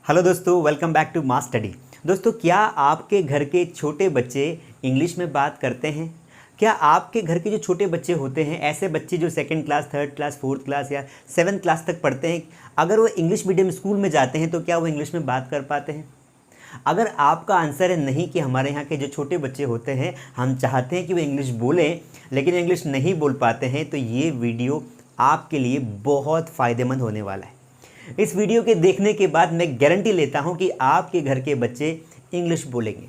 Hello दोस्तों, welcome back to Mass Study. दोस्तों, क्या आपके घर के छोटे बच्चे इंग्लिश में बात करते हैं? क्या आपके घर के जो छोटे बच्चे होते हैं, ऐसे बच्चे जो second class, third class, fourth class या सेवन्थ क्लास तक पढ़ते हैं, अगर वो इंग्लिश मीडियम स्कूल में जाते हैं तो क्या वो इंग्लिश में बात कर पाते हैं? अगर आपका आंसर है नहीं कि हमारे यहाँ के जो छोटे बच्चे होते हैं, हम चाहते हैं कि वो इंग्लिश बोलें लेकिन इंग्लिश नहीं बोल पाते हैं, तो ये वीडियो आपके लिए बहुत फ़ायदेमंद होने वाला है। इस वीडियो के देखने के बाद मैं गारंटी लेता हूं कि आपके घर के बच्चे इंग्लिश बोलेंगे।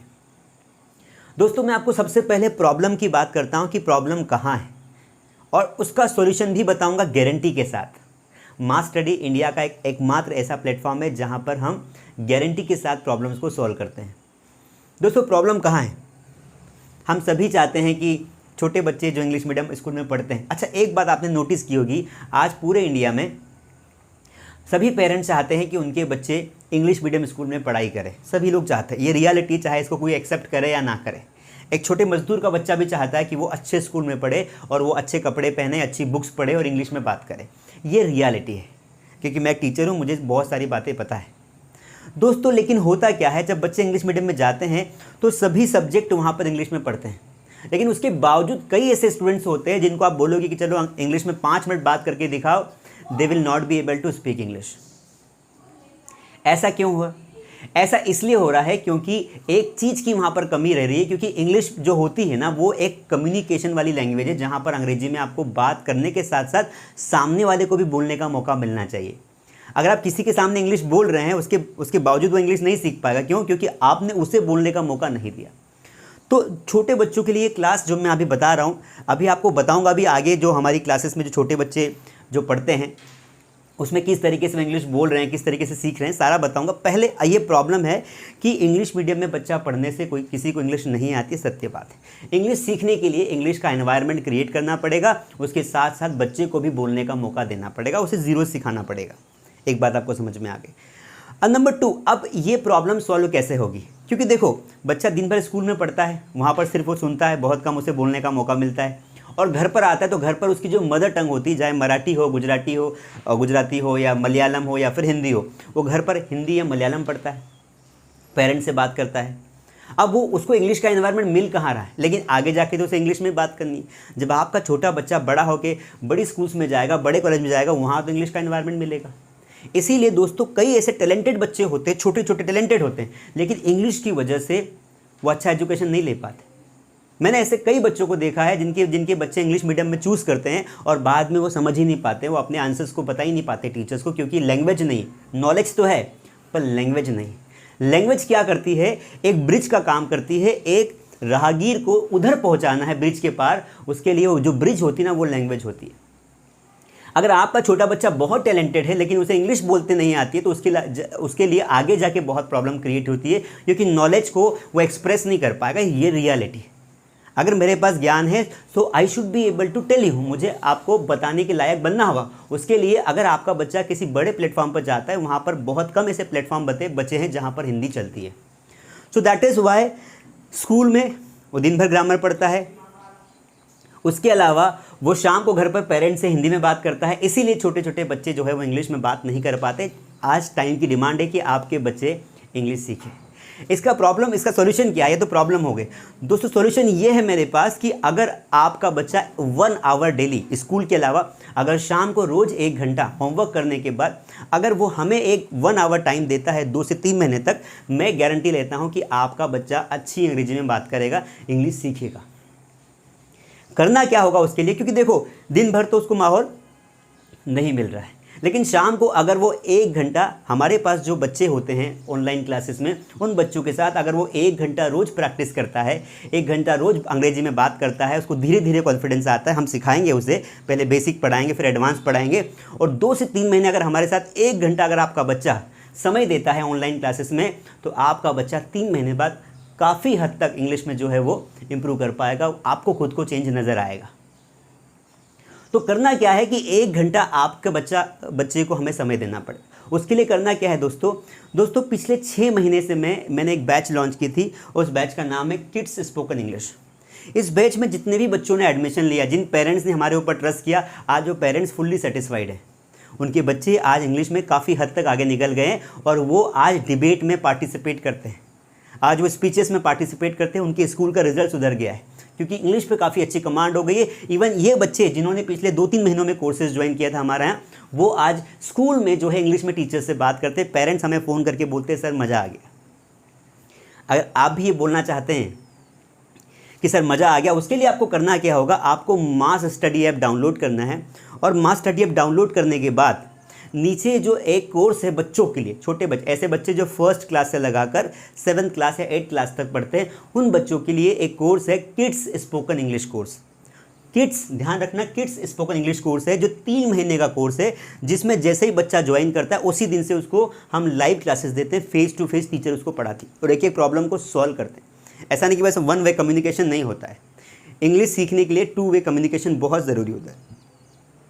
दोस्तों, मैं आपको सबसे पहले प्रॉब्लम की बात करता हूं कि प्रॉब्लम कहां है और उसका सॉल्यूशन भी बताऊंगा गारंटी के साथ। मास स्टडी इंडिया का एकमात्र ऐसा प्लेटफॉर्म है जहां पर हम गारंटी के साथ प्रॉब्लम्स को सॉल्व करते हैं। दोस्तों, प्रॉब्लम कहां है? हम सभी चाहते हैं कि छोटे बच्चे जो इंग्लिश मीडियम स्कूल में पढ़ते हैं, अच्छा एक बात आपने नोटिस की होगी, आज पूरे इंडिया में सभी पेरेंट्स चाहते हैं कि उनके बच्चे इंग्लिश मीडियम स्कूल में पढ़ाई करें। सभी लोग चाहते हैं, ये रियलिटी, चाहे इसको कोई एक्सेप्ट करे या ना करे। एक छोटे मजदूर का बच्चा भी चाहता है कि वो अच्छे स्कूल में पढ़े और वो अच्छे कपड़े पहने, अच्छी बुक्स पढ़े और इंग्लिश में बात करे। ये रियलिटी है, क्योंकि मैं एक टीचर हूँ, मुझे बहुत सारी बातें पता है। दोस्तों, लेकिन होता क्या है, जब बच्चे इंग्लिश मीडियम में जाते हैं तो सभी सब्जेक्ट वहाँ पर इंग्लिश में पढ़ते हैं, लेकिन उसके बावजूद कई ऐसे स्टूडेंट्स होते हैं जिनको आप बोलोगे कि चलो इंग्लिश में 5 मिनट बात करके दिखाओ, they will not be able to speak English. ऐसा क्यों हुआ? ऐसा इसलिए हो रहा है क्योंकि एक चीज़ की वहाँ पर कमी रह रही है, क्योंकि इंग्लिश जो होती है ना, वो एक कम्युनिकेशन वाली लैंग्वेज है, जहाँ पर अंग्रेजी में आपको बात करने के साथ साथ सामने वाले को भी बोलने का मौका मिलना चाहिए। अगर आप किसी के सामने इंग्लिश बोल रहे हैं, उसके बावजूद वो इंग्लिश नहीं सीख पाएगा। क्यों? क्योंकि आपने उसे बोलने का मौका नहीं दिया। तो छोटे बच्चों के लिए क्लास जो मैं अभी बता रहा हूँ, अभी आपको बताऊँगा, अभी आगे जो हमारी क्लासेस में जो छोटे बच्चे जो पढ़ते हैं उसमें किस तरीके से इंग्लिश बोल रहे हैं, किस तरीके से सीख रहे हैं, सारा बताऊंगा। पहले ये प्रॉब्लम है कि इंग्लिश मीडियम में बच्चा पढ़ने से किसी को इंग्लिश नहीं आती, सत्य बात है। इंग्लिश सीखने के लिए इंग्लिश का एनवायरनमेंट क्रिएट करना पड़ेगा, उसके साथ साथ बच्चे को भी बोलने का मौका देना पड़ेगा, उसे ज़ीरो सिखाना पड़ेगा। एक बात आपको समझ में आ गई। नंबर 2, अब ये प्रॉब्लम सॉल्व कैसे होगी? क्योंकि देखो, बच्चा दिन भर स्कूल में पढ़ता है, वहाँ पर सिर्फ वो सुनता है, बहुत कम उसे बोलने का मौका मिलता है, और घर पर आता है तो घर पर उसकी जो मदर टंग होती है, चाहे मराठी हो, गुजराती हो या मलयालम हो या फिर हिंदी हो, वो घर पर हिंदी या मलयालम पढ़ता है, पेरेंट्स से बात करता है। अब वो उसको इंग्लिश का एनवायरनमेंट मिल कहाँ रहा है, लेकिन आगे जाके तो उसे इंग्लिश में बात करनी है। जब आपका छोटा बच्चा बड़ा होकर बड़ी स्कूल्स में जाएगा, बड़े कॉलेज में जाएगा, वहाँ तो इंग्लिश का एनवायरनमेंट मिलेगा। इसीलिए दोस्तों, कई ऐसे टैलेंटेड बच्चे होते हैं, छोटे छोटे टैलेंटेड होते हैं, लेकिन इंग्लिश की वजह से वो अच्छा एजुकेशन नहीं ले पाते। मैंने ऐसे कई बच्चों को देखा है जिनके बच्चे इंग्लिश मीडियम में चूज़ करते हैं और बाद में वो समझ ही नहीं पाते, वो अपने आंसर्स को बता ही नहीं पाते टीचर्स को, क्योंकि लैंग्वेज नहीं, नॉलेज तो है पर लैंग्वेज नहीं। लैंग्वेज क्या करती है? एक ब्रिज का काम करती है। एक राहगीर को उधर पहुंचाना है ब्रिज के पार, उसके लिए जो ब्रिज होती है ना, वो लैंग्वेज होती है। अगर आपका छोटा बच्चा बहुत टैलेंटेड है लेकिन उसे इंग्लिश बोलते नहीं आती है, तो उसके लिए आगे जाके बहुत प्रॉब्लम क्रिएट होती है, क्योंकि नॉलेज को वो एक्सप्रेस नहीं कर पाएगा। ये रियलिटी है। अगर मेरे पास ज्ञान है तो I should be able to tell you, मुझे आपको बताने के लायक बनना होगा। उसके लिए अगर आपका बच्चा किसी बड़े प्लेटफॉर्म पर जाता है, वहाँ पर बहुत कम ऐसे प्लेटफॉर्म बचे हैं जहाँ पर हिंदी चलती है। So that is why school में वो दिन भर ग्रामर पढ़ता है, उसके अलावा वो शाम को घर पर पेरेंट्स से हिंदी में बात करता है। इसीलिए छोटे छोटे बच्चे जो है वो इंग्लिश में बात नहीं कर पाते। आज टाइम की डिमांड है कि आपके बच्चे इंग्लिश सीखें। इसका सॉल्यूशन क्या है? ये तो प्रॉब्लम हो गई। दोस्तों, सॉल्यूशन ये है मेरे पास कि अगर आपका बच्चा 1 आवर डेली स्कूल के अलावा, अगर शाम को रोज़ 1 घंटा होमवर्क करने के बाद अगर वो हमें 1 आवर टाइम देता है 2 से 3 महीने तक, मैं गारंटी लेता हूँ कि आपका बच्चा अच्छी अंग्रेजी में बात करेगा, इंग्लिश सीखेगा। करना क्या होगा उसके लिए? क्योंकि देखो, दिन भर तो उसको माहौल नहीं मिल रहा है, लेकिन शाम को अगर वो 1 घंटा, हमारे पास जो बच्चे होते हैं ऑनलाइन क्लासेस में, उन बच्चों के साथ अगर वो 1 घंटा रोज़ प्रैक्टिस करता है, 1 घंटा रोज़ अंग्रेजी में बात करता है, उसको धीरे धीरे कॉन्फिडेंस आता है। हम सिखाएंगे उसे, पहले बेसिक पढ़ाएंगे, फिर एडवांस पढ़ाएंगे, और 2 से 3 महीने अगर हमारे साथ 1 घंटा अगर आपका बच्चा समय देता है ऑनलाइन क्लासेस में, तो आपका बच्चा 3 महीने बाद काफ़ी हद तक इंग्लिश में जो है वो इम्प्रूव कर पाएगा। आपको खुद को चेंज नज़र आएगा। तो करना क्या है कि 1 घंटा आपके बच्चे को हमें समय देना पड़े। उसके लिए करना क्या है दोस्तों, पिछले 6 महीने से मैंने एक बैच लॉन्च की थी। उस बैच का नाम है किड्स स्पोकन इंग्लिश। इस बैच में जितने भी बच्चों ने एडमिशन लिया, जिन पेरेंट्स ने हमारे ऊपर ट्रस्ट किया, आज वो पेरेंट्स फुल्ली सेटिस्फाइड है। उनके बच्चे आज इंग्लिश में काफ़ी हद तक आगे निकल गए हैं और वो आज डिबेट में पार्टिसिपेट करते हैं, आज वो स्पीचेस में पार्टिसिपेट करते हैं, उनके स्कूल का रिजल्ट सुधर गया है क्योंकि इंग्लिश पे काफ़ी अच्छी कमांड हो गई है। इवन ये बच्चे जिन्होंने पिछले 2-3 महीनों में कोर्सेज ज्वाइन किया था हमारे यहाँ, वो आज स्कूल में जो है इंग्लिश में टीचर से बात करते हैं, पेरेंट्स हमें फ़ोन करके बोलते हैं सर मज़ा आ गया। अगर आप भी ये बोलना चाहते हैं कि सर मज़ा आ गया, उसके लिए आपको करना क्या होगा, आपको मास स्टडी ऐप डाउनलोड करना है और मास स्टडी ऐप डाउनलोड करने के बाद नीचे जो एक कोर्स है बच्चों के लिए, छोटे बच्चे, ऐसे बच्चे जो फर्स्ट क्लास से लगाकर 7th क्लास या 8th क्लास तक पढ़ते हैं, उन बच्चों के लिए एक कोर्स है kids spoken English course. Kids, ध्यान रखना, किड्स स्पोकन इंग्लिश कोर्स है जो 3 महीने का कोर्स है, जिसमें जैसे ही बच्चा ज्वाइन करता है उसी दिन से उसको हम लाइव क्लासेस देते हैं, फेस टू फेस टीचर उसको पढ़ाती और एक एक प्रॉब्लम को सॉल्व करते हैं। ऐसा नहीं कि बस 1 वे कम्युनिकेशन नहीं होता है, इंग्लिश सीखने के लिए 2 वे कम्युनिकेशन बहुत ज़रूरी होता है।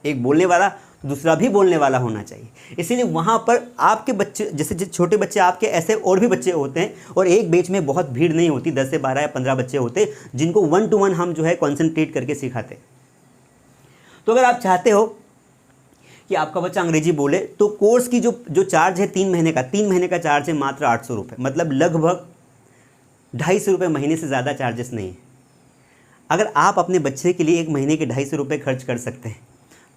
एक बोलने वाला तो दूसरा भी बोलने वाला होना चाहिए, इसीलिए वहाँ पर आपके बच्चे, जैसे छोटे बच्चे आपके, ऐसे और भी बच्चे होते हैं और एक बैच में बहुत भीड़ नहीं होती, 10 से 12 या 15 बच्चे होते हैं जिनको 1 to 1 हम जो है कॉन्सेंट्रेट करके सिखाते हैं। तो अगर आप चाहते हो कि आपका बच्चा अंग्रेजी बोले तो कोर्स की जो चार्ज है 3 महीने का चार्ज है मात्र 800 रुपये, मतलब लगभग 250 रुपये महीने से ज़्यादा चार्जेस नहीं है। अगर आप अपने बच्चे के लिए 1 महीने के 250 रुपये खर्च कर सकते हैं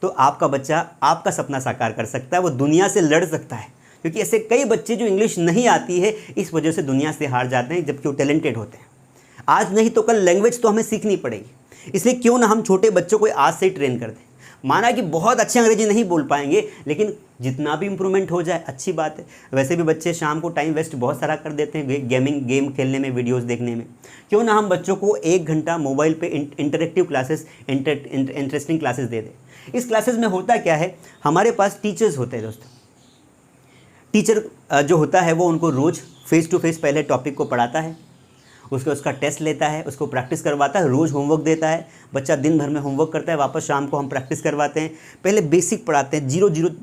तो आपका बच्चा आपका सपना साकार कर सकता है, वो दुनिया से लड़ सकता है, क्योंकि ऐसे कई बच्चे जो इंग्लिश नहीं आती है इस वजह से दुनिया से हार जाते हैं, जबकि वो टैलेंटेड होते हैं। आज नहीं तो कल लैंग्वेज तो हमें सीखनी पड़ेगी, इसलिए क्यों ना हम छोटे बच्चों को आज से ही ट्रेन कर दें। माना कि बहुत अच्छी अंग्रेजी नहीं बोल पाएंगे, लेकिन जितना भी इंप्रूवमेंट हो जाए अच्छी बात है। वैसे भी बच्चे शाम को टाइम वेस्ट बहुत सारा कर देते हैं गेम खेलने में, वीडियोस देखने में। क्यों ना हम बच्चों को 1 घंटा मोबाइल पे इंटरेक्टिव क्लासेस, इंटरेस्टिंग क्लासेस दे दें। इस क्लासेस में होता क्या है, हमारे पास टीचर्स होते हैं दोस्तों। टीचर जो होता है वो उनको रोज़ फेस टू फेस पहले टॉपिक को पढ़ाता है, उसका टेस्ट लेता है, उसको प्रैक्टिस करवाता है, रोज़ होमवर्क देता है, बच्चा दिन भर में होमवर्क करता है, वापस शाम को हम प्रैक्टिस करवाते हैं। पहले बेसिक पढ़ाते हैं,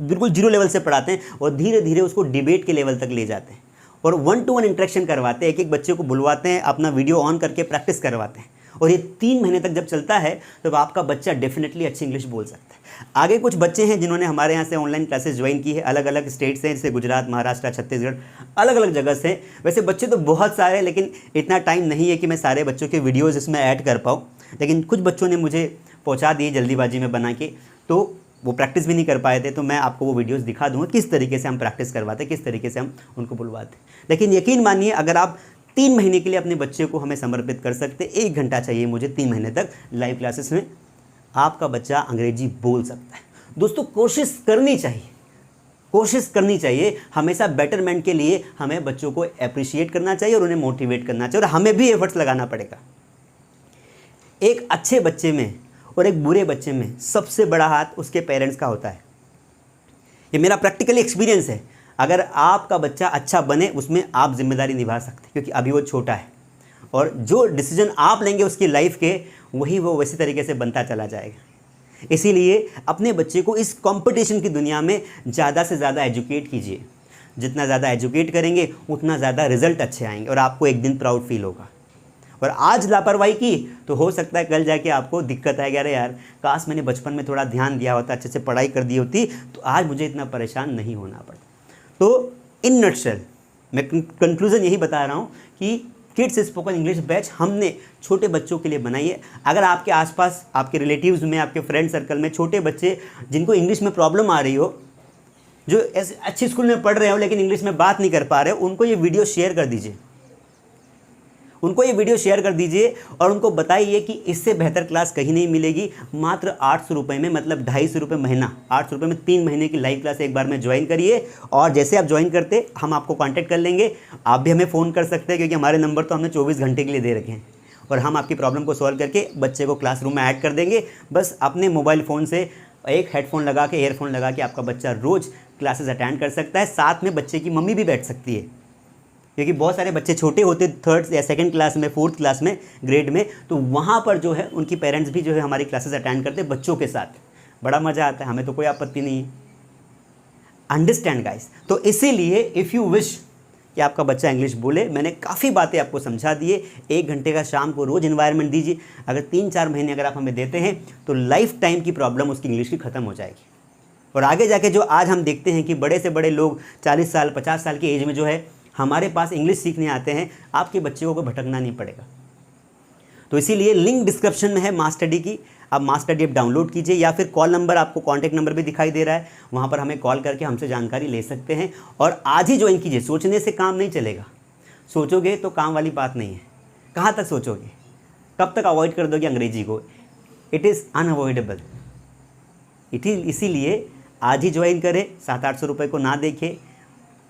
बिल्कुल जीरो लेवल से पढ़ाते हैं और धीरे धीरे उसको डिबेट के लेवल तक ले जाते हैं और 1 to 1 इंटरेक्शन करवाते हैं। एक एक बच्चे को बुलवाते हैं, अपना वीडियो ऑन करके प्रैक्टिस करवाते हैं और ये 3 महीने तक जब चलता है तो आपका बच्चा डेफिनेटली अच्छी इंग्लिश बोल सकता है। आगे कुछ बच्चे हैं जिन्होंने हमारे यहाँ से ऑनलाइन क्लासेस ज्वाइन की है, अलग अलग स्टेट से, जैसे गुजरात, महाराष्ट्र, छत्तीसगढ़, अलग अलग जगह से। वैसे बच्चे तो बहुत सारे हैं, लेकिन इतना टाइम नहीं है कि मैं सारे बच्चों के वीडियोज़ इसमें ऐड कर पाऊँ, लेकिन कुछ बच्चों ने मुझे पहुँचा दिए जल्दीबाजी में बना के, तो वो प्रैक्टिस भी नहीं कर पाए थे, तो मैं आपको वो वीडियोज़ दिखा दूँगा किस तरीके से हम प्रैक्टिस करवाते, किस तरीके से हम उनको बुलवाते। लेकिन यकीन मानिए, अगर आप 3 महीने के लिए अपने बच्चे को हमें समर्पित कर सकते, 1 घंटा चाहिए मुझे 3 महीने तक लाइव क्लासेस में, आपका बच्चा अंग्रेजी बोल सकता है। दोस्तों कोशिश करनी चाहिए, हमेशा बेटरमेंट के लिए हमें बच्चों को अप्रिशिएट करना चाहिए और उन्हें मोटिवेट करना चाहिए और हमें भी एफर्ट्स लगाना पड़ेगा। एक अच्छे बच्चे में और एक बुरे बच्चे में सबसे बड़ा हाथ उसके पेरेंट्स का होता है। ये मेरा प्रैक्टिकली एक्सपीरियंस है। अगर आपका बच्चा अच्छा बने, उसमें आप जिम्मेदारी निभा सकते हैं, क्योंकि अभी वो छोटा है और जो डिसीजन आप लेंगे उसकी लाइफ के, वही वो वैसी तरीके से बनता चला जाएगा। इसीलिए अपने बच्चे को इस कंपटीशन की दुनिया में ज़्यादा से ज़्यादा एजुकेट कीजिए। जितना ज़्यादा एजुकेट करेंगे उतना ज़्यादा रिजल्ट अच्छे आएंगे और आपको एक दिन प्राउड फील होगा। और आज लापरवाही की तो हो सकता है कल जाके आपको दिक्कत आएगी, अरे यार काश मैंने बचपन में थोड़ा ध्यान दिया होता, अच्छे से पढ़ाई कर दी होती, तो आज मुझे इतना परेशान नहीं होना पड़ता। तो इन नटशेल मैं कंक्लूज़न यही बता रहा हूँ कि किड्स स्पोकन इंग्लिश बैच हमने छोटे बच्चों के लिए बनाई है। अगर आपके आसपास, आपके रिलेटिव्स में, आपके फ्रेंड सर्कल में छोटे बच्चे जिनको इंग्लिश में प्रॉब्लम आ रही हो, जो ऐसे अच्छे स्कूल में पढ़ रहे हो लेकिन इंग्लिश में बात नहीं कर पा रहे हो, उनको ये वीडियो शेयर कर दीजिए और उनको बताइए कि इससे बेहतर क्लास कहीं नहीं मिलेगी। मात्र 800 रुपये में, मतलब 250 रुपये महीना, 800 रुपये में 3 महीने की लाइव क्लास एक बार में ज्वाइन करिए। और जैसे आप ज्वाइन करते हम आपको कांटेक्ट कर लेंगे। आप भी हमें फ़ोन कर सकते हैं, क्योंकि हमारे नंबर तो हमने 24 घंटे के लिए दे रखे हैं और हम आपकी प्रॉब्लम को सॉल्व करके बच्चे को क्लासरूम में ऐड कर देंगे। बस अपने मोबाइल फ़ोन से एक हेडफोन लगा के, ईयरफोन लगा के आपका बच्चा रोज़ क्लासेस अटेंड कर सकता है। साथ में बच्चे की मम्मी भी बैठ सकती है, क्योंकि बहुत सारे बच्चे छोटे होते 3rd या 2nd क्लास में, 4th क्लास में, ग्रेड में, तो वहाँ पर जो है उनकी पेरेंट्स भी जो है हमारी क्लासेस अटेंड करते हैं बच्चों के साथ। बड़ा मज़ा आता है, हमें तो कोई आपत्ति नहीं है। Understand guys. तो इसीलिए इफ़ यू विश कि आपका बच्चा इंग्लिश बोले, मैंने काफ़ी बातें आपको समझा दिए। 1 घंटे का शाम को रोज़ इन्वायरमेंट दीजिए। अगर 3-4 महीने अगर आप हमें देते हैं तो लाइफ टाइम की प्रॉब्लम उसकी इंग्लिश की ख़त्म हो जाएगी। और आगे जाके जो आज हम देखते हैं कि बड़े से बड़े लोग 40 साल 50 साल की एज में जो है हमारे पास इंग्लिश सीखने आते हैं, आपके बच्चों को भटकना नहीं पड़ेगा। तो इसीलिए लिंक डिस्क्रिप्शन में है मास स्टडी की, आप मास स्टडी ऐप डाउनलोड कीजिए, या फिर कॉल नंबर, आपको कॉन्टैक्ट नंबर भी दिखाई दे रहा है, वहाँ पर हमें कॉल करके हमसे जानकारी ले सकते हैं। और आज ही ज्वाइन कीजिए, सोचने से काम नहीं चलेगा, सोचोगे तो काम वाली बात नहीं है। कहाँ तक सोचोगे, कब तक अवॉइड कर दोगे अंग्रेजी को, इट इज़ अनअवॉइडेबल। इसीलिए आज ही ज्वाइन करें, 700-800 रुपये को ना देखें।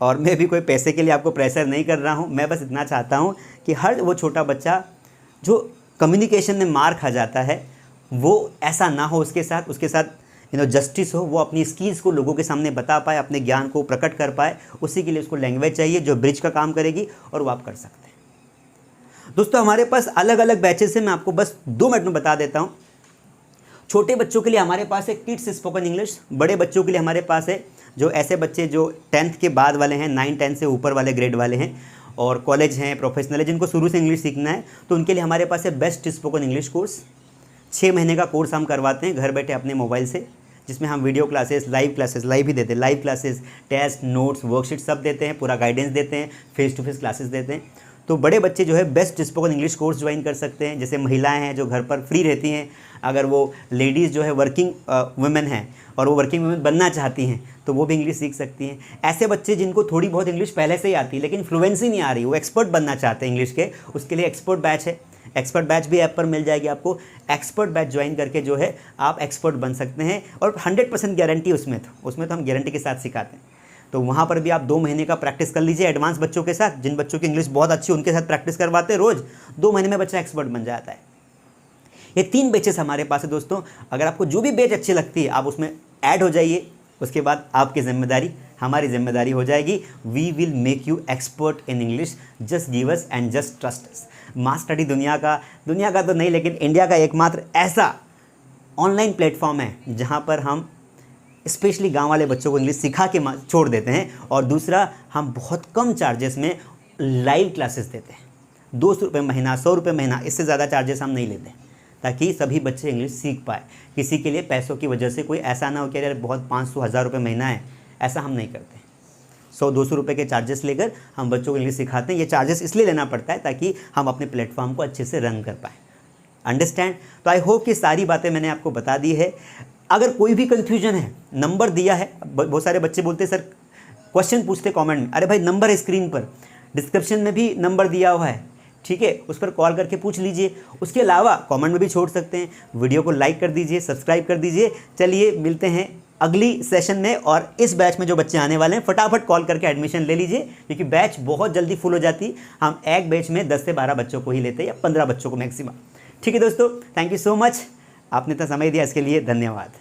और मैं भी कोई पैसे के लिए आपको प्रेशर नहीं कर रहा हूँ, मैं बस इतना चाहता हूँ कि हर वो छोटा बच्चा जो कम्युनिकेशन में मार खा जाता है वो ऐसा ना हो, उसके साथ जस्टिस हो, वो अपनी स्किल्स को लोगों के सामने बता पाए, अपने ज्ञान को प्रकट कर पाए। उसी के लिए उसको लैंग्वेज चाहिए जो ब्रिज का काम करेगी, और वो आप कर सकते हैं। दोस्तों हमारे पास अलग अलग बैचेस हैं, मैं आपको बस 2 मिनट में बता देता हूँ। छोटे बच्चों के लिए हमारे पास है किड्स स्पोकन इंग्लिश, बड़े बच्चों के लिए हमारे पास है जो ऐसे बच्चे जो 10th के बाद वाले हैं, 9-10 से ऊपर वाले ग्रेड वाले हैं, और कॉलेज हैं, प्रोफेशनल है, जिनको शुरू से इंग्लिश सीखना है, तो उनके लिए हमारे पास है बेस्ट स्पोकन इंग्लिश कोर्स। 6 महीने का कोर्स हम करवाते हैं घर बैठे अपने मोबाइल से, जिसमें हम वीडियो क्लासेस, लाइव ही देते हैं, live classes, test, notes, worksheet सब देते हैं, पूरा गाइडेंस देते हैं, फेस टू फेस क्लासेस देते हैं। तो बड़े बच्चे जो है best spoken English course join कर सकते हैं। जैसे महिलाएं हैं जो घर पर फ्री रहती हैं, अगर वो लेडीज़ जो है वर्किंग वुमेन हैं और वो वर्किंग वुमेन बनना चाहती हैं, तो वो भी इंग्लिश सीख सकती हैं। ऐसे बच्चे जिनको थोड़ी बहुत इंग्लिश पहले से ही आती है लेकिन फ्लुएंसी नहीं आ रही, वो एक्सपर्ट बनना चाहते हैं इंग्लिश के, उसके लिए एक्सपर्ट बैच है। एक्सपर्ट बैच भी ऐप पर मिल जाएगी आपको। एक्सपर्ट बैच ज्वाइन करके जो है आप एक्सपर्ट बन सकते हैं, और 100% गारंटी उसमें तो हम गारंटी के साथ सिखाते हैं। तो वहाँ पर भी आप 2 महीने का प्रैक्टिस कर लीजिए एडवांस बच्चों के साथ, जिन बच्चों की इंग्लिश बहुत अच्छी उनके साथ प्रैक्टिस करवाते हैं रोज़, 2 महीने में बच्चा एक्सपर्ट बन जाता है। ये 3 बैचेस हमारे पास है दोस्तों। अगर आपको जो भी बैच अच्छी लगती है आप उसमें ऐड हो जाइए, उसके बाद आपकी जिम्मेदारी हमारी जिम्मेदारी हो जाएगी। We will make you expert in English, just give us and just trust us. Mass Study दुनिया का तो नहीं लेकिन इंडिया का एकमात्र ऐसा ऑनलाइन प्लेटफॉर्म है जहाँ पर हम स्पेशली गांव वाले बच्चों को इंग्लिश सिखा के छोड़ देते हैं, और दूसरा हम बहुत कम चार्जेस में लाइव क्लासेस देते हैं। 200 रुपये महीना, 100 रुपये महीना, इससे ज़्यादा चार्जेस हम नहीं लेते, ताकि सभी बच्चे इंग्लिश सीख पाए। किसी के लिए पैसों की वजह से कोई ऐसा ना हो कि यार बहुत 500-1000 रुपये महीना है, ऐसा हम नहीं करते। 100-200 रुपये के चार्जेस लेकर हम बच्चों को इंग्लिश सिखाते हैं। ये चार्जेस इसलिए लेना पड़ता है ताकि हम अपने प्लेटफॉर्म को अच्छे से रन कर पाएँ। अंडरस्टैंड? तो आई होप कि सारी बातें मैंने आपको बता दी है। अगर कोई भी कन्फ्यूजन है, नंबर दिया है, बहुत सारे बच्चे बोलते हैं सर क्वेश्चन पूछते कमेंट में, अरे भाई नंबर है स्क्रीन पर, डिस्क्रिप्शन में भी नंबर दिया हुआ है, ठीक है, उस पर कॉल करके पूछ लीजिए। उसके अलावा कमेंट में भी छोड़ सकते हैं। वीडियो को लाइक कर दीजिए, सब्सक्राइब कर दीजिए। चलिए मिलते हैं अगली सेशन में, और इस बैच में जो बच्चे आने वाले हैं फटाफट कॉल करके एडमिशन ले लीजिए, क्योंकि बैच बहुत जल्दी फुल हो जाती। हम एक बैच में 10 से 12 बच्चों को ही लेते हैं, या 15 बच्चों को मैक्सिमम। ठीक है दोस्तों, थैंक यू सो मच, आपने इतना समय दिया इसके लिए धन्यवाद।